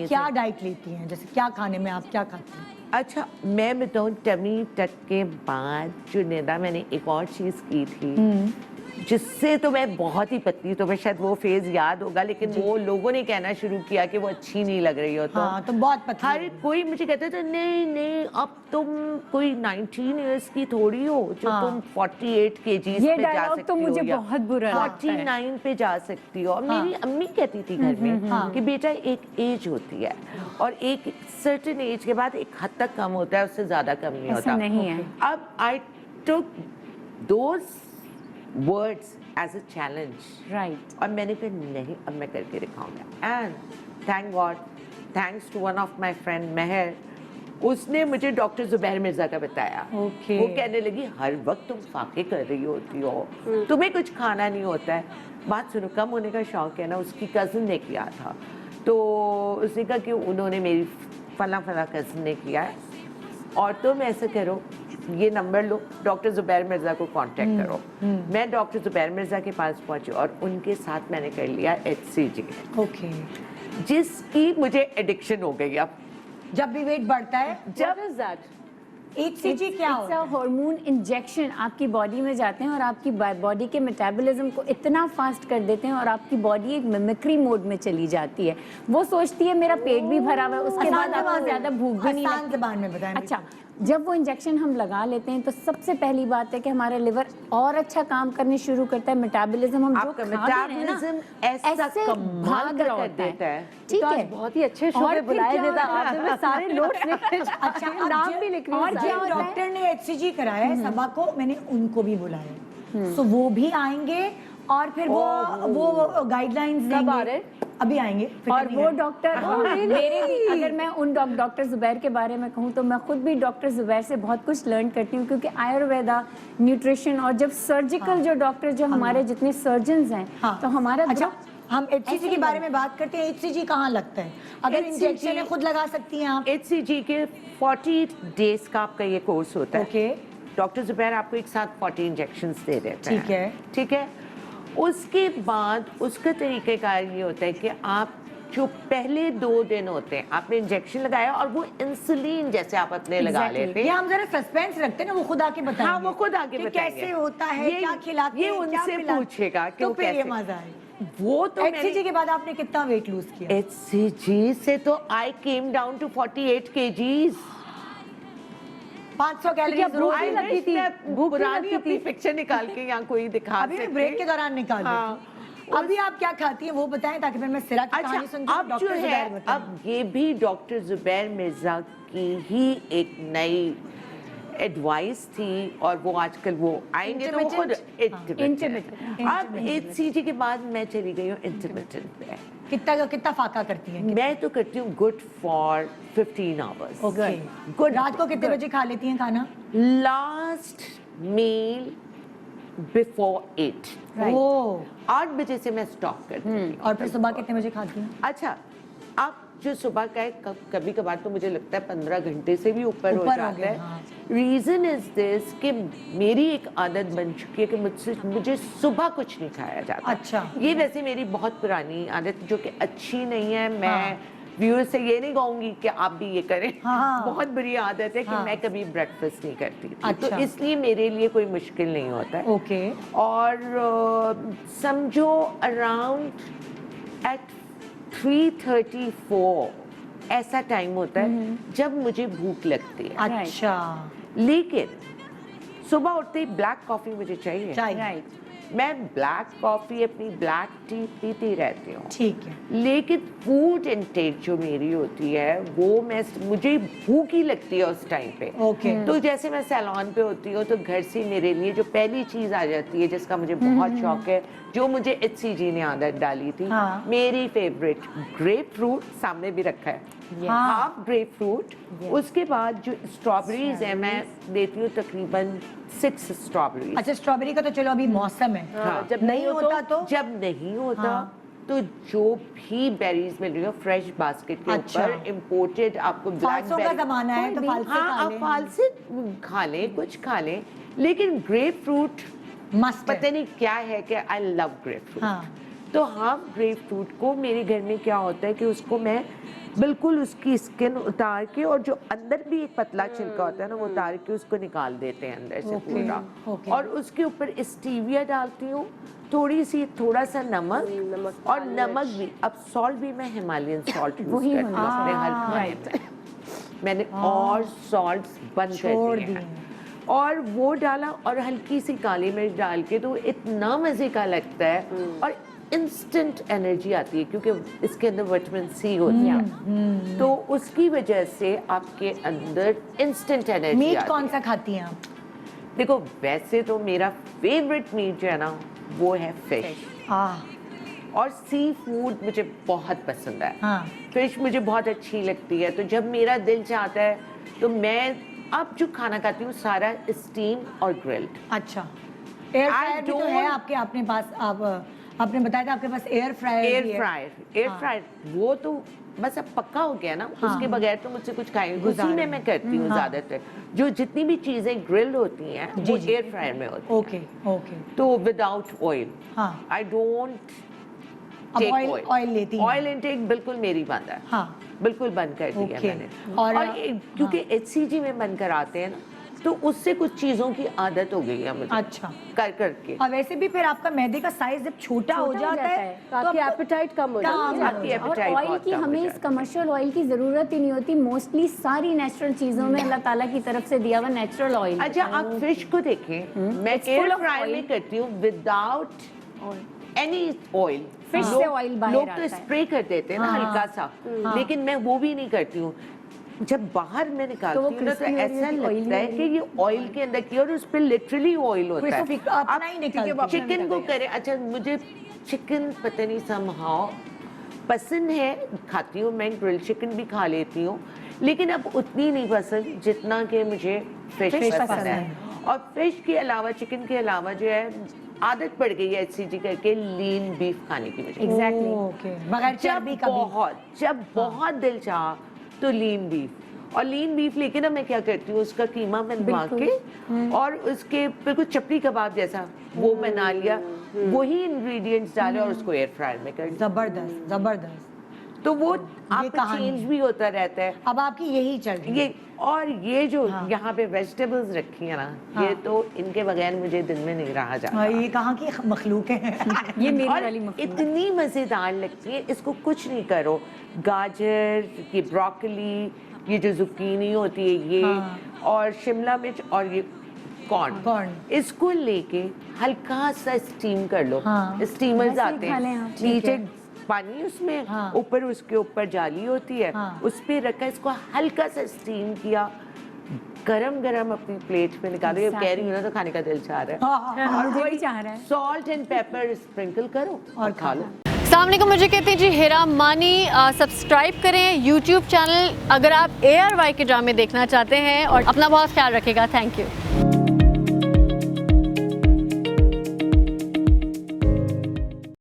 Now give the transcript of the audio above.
क्या डाइट लेती हैं, जैसे क्या खाने में आप क्या खाती हैं? अच्छा, मैं बताऊँ टमी टक के बाद जुनेदा मैंने एक और चीज़ की थी जिससे तो मैं बहुत ही पतली, तो मैं शायद वो फेज याद होगा, लेकिन वो लोगों ने कहना शुरू किया कि वो अच्छी नहीं लग रही हो तो हाँ, तो बहुत पतली हर कोई मुझे कहते थे नहीं नहीं अब तुम कोई 19 इयर्स की थोड़ी हो जो तुम 48 केजीज पे जा सकती तो हो मुझे या बहुत बुरा लगता है। 49 पे जा सकती हो। और मेरी अम्मी कहती थी घर में कि बेटा एक एज होती है और एक सर्टेन एज के बाद एक हद तक कम होता है, उससे ज्यादा कम नहीं होता। ऐसा नहीं है। अब I took those words as a challenge, right. और मैंने कहा नहीं अब मैं करके दिखाऊंगा। And thank God, thanks to one of my friend Mehar, उसने मुझे डॉक्टर जुबैर मिर्जा का बताया। Okay. वो कहने लगी हर वक्त तुम फाके कर रही होती हो, तुम्हें कुछ खाना नहीं होता है। बात सुनो, कम होने का शौक है ना, उसकी कज़न ने किया था, तो उसने कहा कि उन्होंने मेरी फला फला कज़न ने किया है और तुम ऐसे करो, ये नंबर लो, डॉक्टर जुबैर मिर्ज़ा को कांटेक्ट करो। मैं डॉक्टर जुबैर मिर्ज़ा के पास पहुंची और उनके साथ मैंने कर लिया HCG, ओके। जिसकी मुझे एडिक्शन हो गई। अब जब भी वेट बढ़ता है, What is that? HCG क्या होता है? हार्मोन इंजेक्शन आपकी बॉडी में जाते हैं और आपकी बॉडी के मेटाबॉलिज्म को इतना फास्ट कर देते हैं और आपकी बॉडी एक मिमिक्री मोड में चली जाती है। वो सोचती है मेरा पेट भी भरा हुआ है, उसके बाद आपको ज्यादा भूख भी नहीं आसान लगती। ज़बान में बताएं। अच्छा, जब वो इंजेक्शन हम लगा लेते हैं तो सबसे पहली बात है कि हमारा लिवर और अच्छा काम करने शुरू करता है, मेटाबॉलिज्म हम जो आपका खा भी रहे हैं ना, मेटाबॉलिज्म ऐसा ऐसे कमाल भाग का रहा कर होता है। देता है। ठीक तो है, आज बहुत ही अच्छे शो और पे फिर बुलाए क्या नेता, होता है? आपने मैं सारे नोट्स लिखे, अच्छा, अब नाम जो- भी लिख रही और हूँ जो सारे। डॉक्टर ने HCG कराया है सबा को, मैंने उनको भी बुलाया, सो वो भी आएंगे और फिर वो गाइडलाइंस देंगे। कब आ रहे? अभी आएंगे। फिक्र और नहीं वो करनी। डॉक्टर मेरे भी, अगर मैं उन डॉक्टर जुबैर के बारे में कहूँ तो मैं खुद भी डॉक्टर जुबैर से बहुत कुछ लर्न करती हूँ, क्योंकि आयुर्वेदा, न्यूट्रिशन और जब सर्जिकल जो डॉक्टर जो हमारे जितने सर्जन्स हैं, तो हमारा अच्छा, हम HCG के बारे में बात करते हैं। HCG कहाँ लगता है? अगर HCG इंजेक्शन है खुद लगा सकती हैं आप? HCG के 40 डेज का आपका ये कोर्स होता है। ओके। डॉक्टर जुबैर आपको एक साथ 40 इंजेक्शंस दे देते हैं। ठीक है। ठीक है। उसके बाद उसका तरीक़ेकार ये होता है कि आप जो पहले 2 दिन होते हैं आपने इंजेक्शन लगाया और वो इंसुलिन जैसे आप अपने लगा Exactly. लेते ये हैं। हम जरा सस्पेंस रखते हैं ना, वो खुद आके बताएंगे। हाँ, वो खुद आके कि बताएंगे कैसे होता है, ये- क्या खिलाते ये हैं, क्या उनसे पिलाते हैं। पूछेगा कि तो वो फिर ये कैसे- मजा आएगा। वो तो HCG के बाद आपने कितना वेट लूज किया? HCG से तो I came down to 48 kgs। 500 calories भूख रोज नहीं लगती थी? भूख नहीं पुरानी लगती अपनी थी? पिक्चर निकाल के यहाँ कोई दिखा अभी सकती मैं ब्रेक के दौरान निकाल देती हाँ। हूँ। अभी आप क्या खाती हैं वो बताएं, ताकि फिर मैं सिरा की कहानी अच्छा, सुनती हूँ। अब जो डॉक्टर है जुबैर बताएं। अब ये भी डॉक्टर जुबैर मिर्जा की ही एक नई एडवाइस थी और वो आजकल वो आएंगे तो वो खुद Intermittent. अब HCG के बाद मैं चली गई हूँ इंटरमिटेंट पे। कितना फाका करती हैं? मैं तो करती हूँ good for 15 hours. Okay. Good. रात को कितने बजे खा लेती हैं खाना? लास्ट मील बिफोर 8। ओह, 8 बजे से मैं स्टॉप करती हूँ। और फिर सुबह कितने बजे खाती हैं? अच्छा, अब जो सुबह का है कभी कभार तो मुझे लगता है 15 घंटे से भी ऊपर हो जाता गया, है। हाँ। रीजन इज दिस कि मेरी एक आदत बन चुकी है कि मुझे सुबह कुछ नहीं खाया जाता। अच्छा। ये वैसे मेरी बहुत पुरानी आदत जो कि अच्छी नहीं है। मैं हाँ। व्यूअर्स से ये नहीं कहूंगी कि आप भी ये करें। हाँ। बहुत बुरी आदत है कि हाँ। मैं कभी ब्रेकफास्ट नहीं करती थी। अच्छा। तो इसलिए मेरे लिए कोई मुश्किल नहीं होता है। ओके। और समझो अराउंड एट 3:34 ऐसा टाइम होता है जब मुझे भूख लगती है। अच्छा, लेकिन सुबह उठते ही ब्लैक कॉफी मुझे चाहिए। चाहिए। राइट। मैं ब्लैक कॉफी अपनी ब्लैक टी पीती रहती हूँ। ठीक है। लेकिन फूड इनटेक जो मेरी होती है वो मुझे भूख ही लगती है उस टाइम पे। ओके। तो जैसे मैं सैलून पे होती हूँ तो घर से मेरे लिए जो पहली चीज आ जाती है जिसका मुझे बहुत शौक है, जो मुझे HCG ने आदत डाली थी, हाँ। मेरी फेवरेट ग्रेप फ्रूट, सामने भी रखा है, हाँ। Half grep fruit. उसके बाद जो स्ट्रॉबेरीज है मैं देती हूँ तकरीबन 6 स्ट्रॉबेरीज। अच्छा, स्ट्रॉबेरी का तो चलो अभी मौसम है। हाँ। जब नहीं होता तो जब नहीं होता हाँ। तो जो भी बेरीज मिल रही हो फ्रेश बास्केट के अच्छा। ऊपर इम्पोर्टेड आपको ब्लैक फालसों का जमाना है तो फालसे हाँ, खा आप लें। फाल से खा लें, कुछ खा लें, लेकिन ग्रेप फ्रूट मस्त पता नहीं क्या है कि आई लव ग्रेप फ्रूट। हाँ। तो हाफ ग्रेप फ्रूट को मेरे घर में क्या होता है कि उसको मैं बिल्कुल उसकी स्किन उतार के, और जो अंदर भी एक पतला छिलका होता है ना, वो उतार के उसको निकाल देते हैं अंदर से ओके, पूरा। ओके। और उसके ऊपर स्टीविया डालती हूँ, थोड़ा सा नमक, और नमक भी, अब सॉल्ट भी मैं हिमालयन सॉल्ट यूज वही करती हूँ होना अपने हर खाने में। मैंने और सॉल्ट बंद छोड़ कर दिए दिए। हैं। और वो डाला और हल्की सी काली मिर्च डाल के, तो इतना मजे का लगता है और इंस्टेंट एनर्जी आती है, क्योंकि इसके अंदर विटामिन सी होती है, तो उसकी वजह से आपके अंदर इंस्टेंट एनर्जी मीट आती कौन है। सा खाती हैं आप? देखो वैसे तो मेरा फेवरेट मीट जो है ना वो है फिश, और सी फूड मुझे बहुत पसंद है। हाँ। फिश मुझे बहुत अच्छी लगती है, तो जब मेरा दिल चाहता है तो मैं अब जो खाना खाती हूँ सारा स्टीम और ग्रिल्ड। अच्छा, एयर फ्रायर भी तो है don't- आपके अपने पास? आपने बताया था आपके पास एयर फ्रायर भी है। एयर फ्रायर वो तो बस अब पक्का हो गया ना, हाँ। उसके बगैर तो मुझसे कुछ खाएंगे, उसी गुजारा में नहीं। मैं करती हूँ हाँ। ज्यादातर। जो जितनी भी चीजें ग्रिल्ड होती हैं जी, वो जी। एयर फ्रायर में होती हैं। Okay okay. तो विदाउट ऑयल, हाँ। आई डोंट अब ऑयल लेती हैं? ऑयल इनटेक बिल्कुल मेरी बंद है। हाँ। बिल्कुल बंद कर दी है ओके। मैंने। और- और क्योंकि HCG में बंद कराते हैं ना, तो उससे कुछ चीजों की आदत हो गई है मुझे अच्छा। कर करके। और वैसे भी फिर आपका मैदे का साइज जब छोटा हो जाता है तो आपकी एपेटाइट कम हो जाती है। आपकी और appetite ऑयल बहुत की कम हो हमें इस जाती है। कमर्शियल ऑयल की जरूरत ही नहीं होती। मोस्टली सारी नेचुरल चीजों में अल्लाह ताला की तरफ से दिया हुआ नेचुरल ऑयल। अच्छा, आप फिश को देखें, मैं It's full air of fryer oil. में करती हूँ विदाउट एनी ऑयल। Fish से oil बाहर लोग आता तो है। स्प्रे कर देते हैं ना हाँ। हल्का सा, लेकिन मैं वो भी नहीं करती हूँ। जब बाहर मैं निकालती हूँ ना, तो crispy हो रही ऐसा होती, oily लगता है हो कि ये ऑयल के अंदर की, और उस पर लिटरली ऑयल होता है। Crispy अपना ही निकलती है। चिकन को करें, अच्छा मुझे चिकन पता नहीं समहाउ पसंद है, खाती हूँ मैं, ग्रिल चिकन भी खा लेती हूँ, लेकिन अब उतनी नहीं पसंद जितना कि मुझे फिश Fish पसंद पसंद है। और फिश के अलावा, चिकन के अलावा जो है, आदत पड़ गई है HCG करके लीन बीफ खाने की मुझे। Exactly. ओके, बगैर चर्बी का भी। जब बहुत दिल चाहा तो लीन बीफ, और लीन बीफ लेके ना मैं क्या करती हूँ, उसका कीमा बनवा के और उसके बिल्कुल चपली कबाब जैसा वो बना लिया, वही इंग्रेडिएंट्स डाले और उसको एयर फ्रायर में कर दिया। जबरदस्त जबरदस्त। तो वो आपका कहानी चेंज है। भी होता रहता है। अब आपकी यही चल रही है। ये और ये जो हाँ। यहाँ पे वेजिटेबल्स रखी है ना, हाँ। ये तो इनके बगैर मुझे दिन में नहीं रहा जाता। ये कहाँ की मखलूक है? ये मेरी और वाली मखलूक। इतनी मजेदार लगती है, इसको कुछ नहीं करो, गाजर, ये ब्रोकली, ये जो जुकीनी होती है ये, हाँ। और शिमला मिर्च, और ये कॉर्न, कॉर्न। इसको लेके हल्का सा स्टीम कर लो। हाँ। स्टीमर्स वैसे ही आते खा लें हैं, आप, ठीक नीचे है। पानी उसमें, हाँ। ऊपर उसके ऊपर जाली होती है, हाँ। उस पे रखा, इसको हल्का सा स्टीम किया, गरम गरम अपनी प्लेट में निकालो। ये कह रही हूँ ना तो खाने का दिल चाह रहा है। हाँ, मुझे भी चाह रहा है। सॉल्ट एंड पेपर स्प्रिंकल करो और खा लो। अस्सलाम मुझे कहते हैं जी हेरा मानी। सब्सक्राइब करें यूट्यूब चैनल अगर आप ARY के ड्रामे देखना चाहते हैं, और अपना बहुत ख्याल रखिएगा। Thank you.